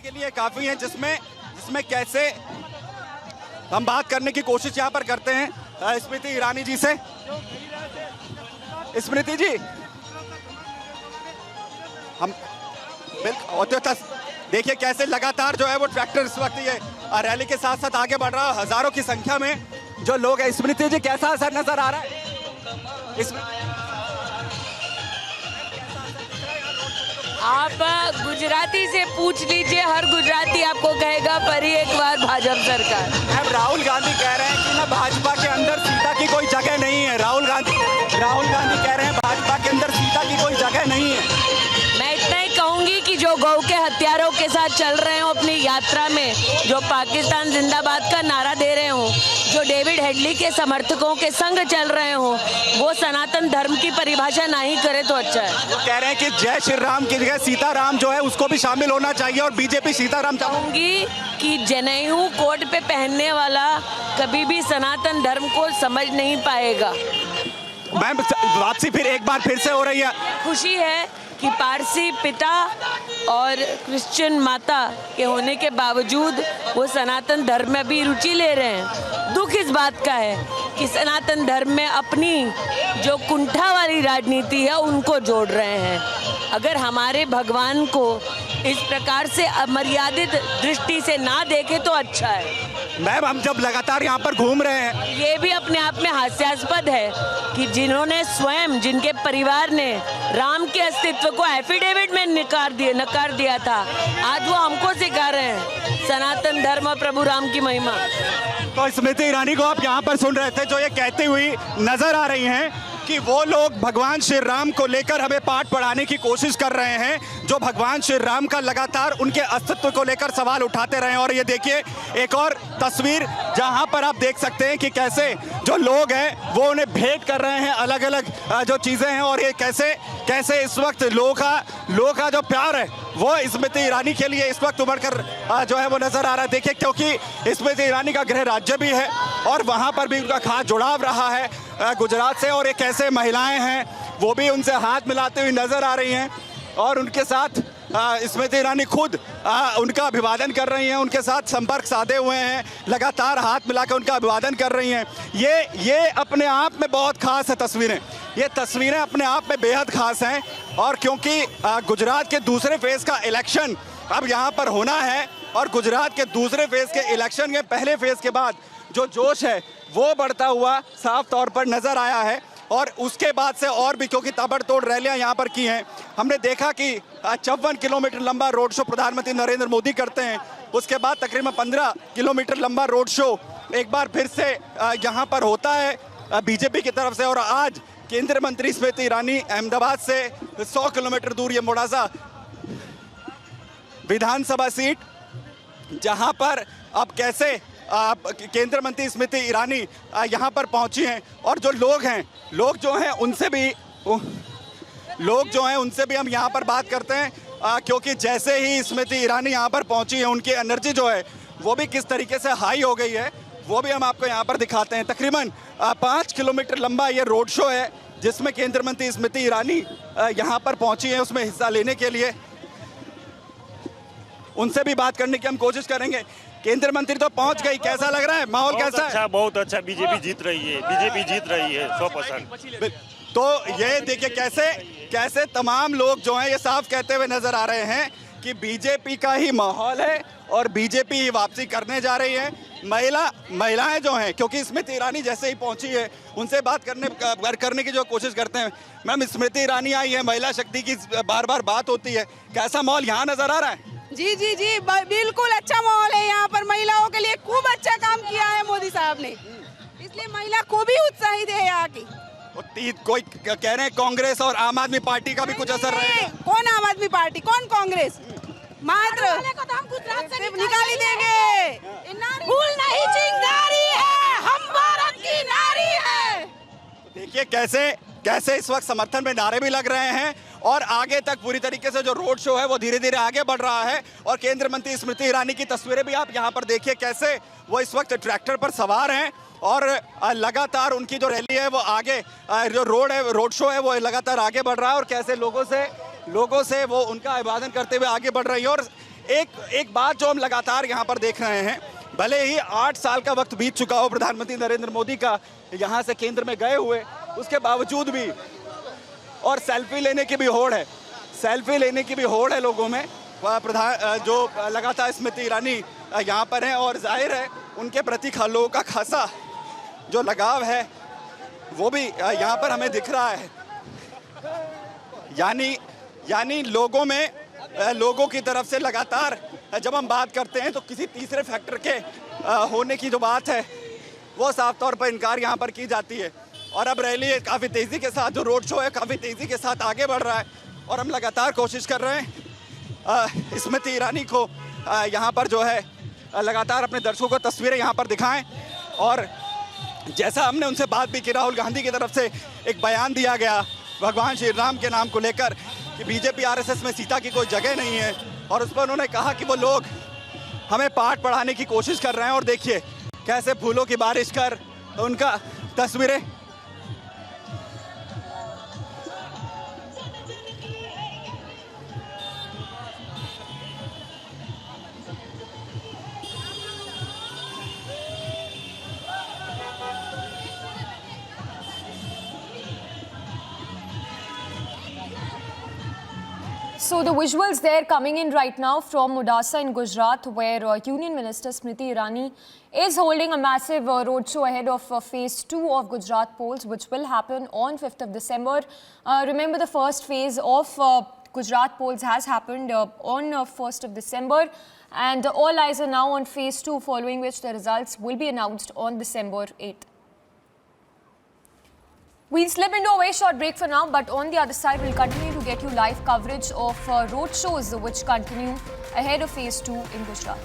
के लिए काफी है, जिसमें कैसे हम बात करने की कोशिश यहाँ पर करते हैं स्मृति ईरानी जी से। स्मृति जी, हम देखिए कैसे लगातार जो है वो ट्रैक्टर इस वक्त ये रैली के साथ साथ आगे बढ़ रहा है, हजारों की संख्या में जो लोग हैं। स्मृति जी, कैसा असर नजर आ रहा है? आप गुजराती से पूछ लीजिए, हर गुजराती आपको कहेगा परी एक बार भाजपा सरकार। अब राहुल गांधी कह रहे हैं कि ना भाजपा के अंदर सीता की कोई जगह नहीं है। राहुल गांधी कह रहे हैं भाजपा के अंदर सीता की कोई जगह नहीं है। मैं इतना ही कहूंगी कि जो गौ के हत्यारों के साथ चल रहे हो अपनी यात्रा में, जो पाकिस्तान जिंदाबाद का नारा दे रहे हो, जो डेविड हेडली के समर्थकों के संग चल रहे हो, वो सनातन धर्म की परिभाषा नहीं करे तो अच्छा है। वो कह रहे हैं कि जय श्री राम की जगह सीताराम जो है उसको भी शामिल होना चाहिए और बीजेपी सीताराम चाहूंगी कि जनेऊ कोट पे पहनने वाला कभी भी सनातन धर्म को समझ नहीं पाएगा। मैम, वापसी फिर एक बार फिर से हो रही है। खुशी है कि पारसी पिता और क्रिश्चियन माता के होने के बावजूद वो सनातन धर्म में भी रुचि ले रहे हैं। दुख इस बात का है कि सनातन धर्म में अपनी जो कुंठा वाली राजनीति है उनको जोड़ रहे हैं। अगर हमारे भगवान को इस प्रकार से अमर्यादित दृष्टि से ना देखे तो अच्छा है। मैम, हम जब लगातार यहाँ पर घूम रहे हैं, ये भी अपने आप में हास्यास्पद है कि जिन्होंने स्वयं, जिनके परिवार ने राम के अस्तित्व को एफिडेविट में नकार दिया था, आज वो हमको सिखा रहे हैं सनातन धर्म और प्रभु राम की महिमा। तो स्मृति ईरानी को आप यहाँ पर सुन रहे थे, जो ये कहती हुई नजर आ रही हैं कि वो लोग भगवान श्री राम को लेकर हमें पाठ पढ़ाने की कोशिश कर रहे हैं, जो भगवान श्री राम का लगातार उनके अस्तित्व को लेकर सवाल उठाते रहे हैं। और ये देखिए एक और तस्वीर जहां पर आप देख सकते हैं कि कैसे जो लोग हैं वो उन्हें भेंट कर रहे हैं अलग अलग जो चीजें हैं, और ये कैसे इस वक्त लोगों का जो प्यार है वो स्मृति ईरानी के लिए इस वक्त उभर कर जो है वो नजर आ रहा है। देखिए, क्योंकि स्मृति ईरानी का गृह राज्य भी है और वहां पर भी उनका खास जुड़ाव रहा है गुजरात से, और ये कैसे महिलाएं हैं वो भी उनसे हाथ मिलाते हुए नजर आ रही हैं और उनके साथ स्मृति ईरानी खुद उनका अभिवादन कर रही हैं, उनके साथ संपर्क साधे हुए हैं, लगातार हाथ मिलाकर उनका अभिवादन कर रही हैं। ये अपने आप में बहुत खास है तस्वीरें, ये तस्वीरें अपने आप में बेहद खास हैं। और क्योंकि गुजरात के दूसरे फेज का इलेक्शन अब यहाँ पर होना है और गुजरात के दूसरे फेज के इलेक्शन के पहले फेज के बाद जो जोश है वो बढ़ता हुआ साफ तौर पर नजर आया है। और उसके बाद से और भी, क्योंकि ताबड़तोड़ रैलियां यहाँ पर की हैं, हमने देखा कि 54 किलोमीटर लंबा रोड शो प्रधानमंत्री नरेंद्र मोदी करते हैं, उसके बाद तकरीबन 15 किलोमीटर लंबा रोड शो एक बार फिर से यहाँ पर होता है बीजेपी की तरफ से। और आज केंद्रीय मंत्री स्मृति ईरानी अहमदाबाद से 100 किलोमीटर दूर ये मोड़ासा विधानसभा सीट, जहां पर अब कैसे केंद्रीय मंत्री स्मृति ईरानी यहाँ पर पहुंची हैं। और जो लोग जो हैं उनसे भी हम यहाँ पर बात करते हैं, क्योंकि जैसे ही स्मृति ईरानी यहाँ पर पहुंची है उनकी एनर्जी जो है वो भी किस तरीके से हाई हो गई है वो भी हम आपको यहाँ पर दिखाते हैं। तकरीबन 5 किलोमीटर लंबा ये रोड शो है जिसमें केंद्रीय मंत्री स्मृति ईरानी यहाँ पर पहुंची है उसमें हिस्सा लेने के लिए। उनसे भी बात करने की हम कोशिश करेंगे। केंद्रीय मंत्री तो पहुंच गई, कैसा लग रहा है, माहौल कैसा है? अच्छा, बहुत अच्छा, बीजेपी जीत रही है 100%। तो ये देखिए कैसे तमाम लोग जो हैं ये साफ कहते हुए नजर आ रहे हैं कि बीजेपी का ही माहौल है और बीजेपी ही वापसी करने जा रही है। महिलाएं जो हैं, क्योंकि स्मृति ईरानी जैसे ही पहुंची है उनसे बात करने की जो कोशिश करते हैं। मैम, स्मृति ईरानी आई है, महिला शक्ति की बार बार बात होती है, कैसा माहौल यहाँ नजर आ रहा है? जी बिल्कुल अच्छा माहौल है यहाँ पर। महिलाओं के लिए खूब अच्छा काम किया है मोदी साहब ने, इसलिए महिला को भी उत्साहित है यहाँ की। कोई कह रहे हैं कांग्रेस और आम आदमी पार्टी का भी कुछ असर रहेगा। कौन आम आदमी पार्टी, कौन कांग्रेस? मात्र सिर्फ निकाल ही देंगे। भूल नहीं, चिंगारी है, हम भारत की नारी है। देखिए कैसे इस वक्त समर्थन में नारे भी लग रहे हैं और आगे तक पूरी तरीके से जो रोड शो है वो धीरे धीरे आगे बढ़ रहा है। और केंद्रीय मंत्री स्मृति ईरानी की तस्वीरें भी आप यहाँ पर देखिए, कैसे वो इस वक्त ट्रैक्टर पर सवार हैं और लगातार उनकी जो रैली है वो आगे, जो रोड शो है वो लगातार आगे बढ़ रहा है और कैसे लोगों से वो उनका अभिवादन करते हुए आगे बढ़ रही है। और एक बात जो हम लगातार यहाँ पर देख रहे हैं, भले ही 8 साल का वक्त बीत चुका हो प्रधानमंत्री नरेंद्र मोदी का यहाँ से केंद्र में गए हुए, उसके बावजूद भी, और सेल्फी लेने की भी होड़ है, सेल्फी लेने की भी होड़ है लोगों में। प्रधान जो लगातार स्मृति ईरानी यहाँ पर हैं और जाहिर है उनके प्रति लोगों का खासा जो लगाव है वो भी यहाँ पर हमें दिख रहा है। यानी लोगों की तरफ से लगातार जब हम बात करते हैं तो किसी तीसरे फैक्टर के होने की जो बात है वो साफ तौर पर इनकार यहाँ पर की जाती है। और अब रैली काफ़ी तेज़ी के साथ, जो रोड शो है काफ़ी तेज़ी के साथ आगे बढ़ रहा है और हम लगातार कोशिश कर रहे हैं स्मृति ईरानी को यहाँ पर जो है लगातार अपने दर्शकों को तस्वीरें यहाँ पर दिखाएं। और जैसा हमने उनसे बात भी की, राहुल गांधी की तरफ से एक बयान दिया गया भगवान श्री राम के नाम को लेकर कि बीजेपी आरएसएस में सीता की कोई जगह नहीं है, और उस पर उन्होंने कहा कि वो लोग हमें पाठ पढ़ाने की कोशिश कर रहे हैं। और देखिए कैसे फूलों की बारिश कर उनका तस्वीरें So the visuals there coming in right now from Modasa in Gujarat, where Union Minister Smriti Irani is holding a massive roadshow ahead of phase 2 of Gujarat polls, which will happen on 5th of December. Remember, the first phase of Gujarat polls has happened on 1st of December, and all eyes are now on phase 2, following which the results will be announced on December 8th. We'll slip into a very short break for now, but on the other side, we'll continue to get you live coverage of road shows which continue ahead of phase 2 in Gujarat.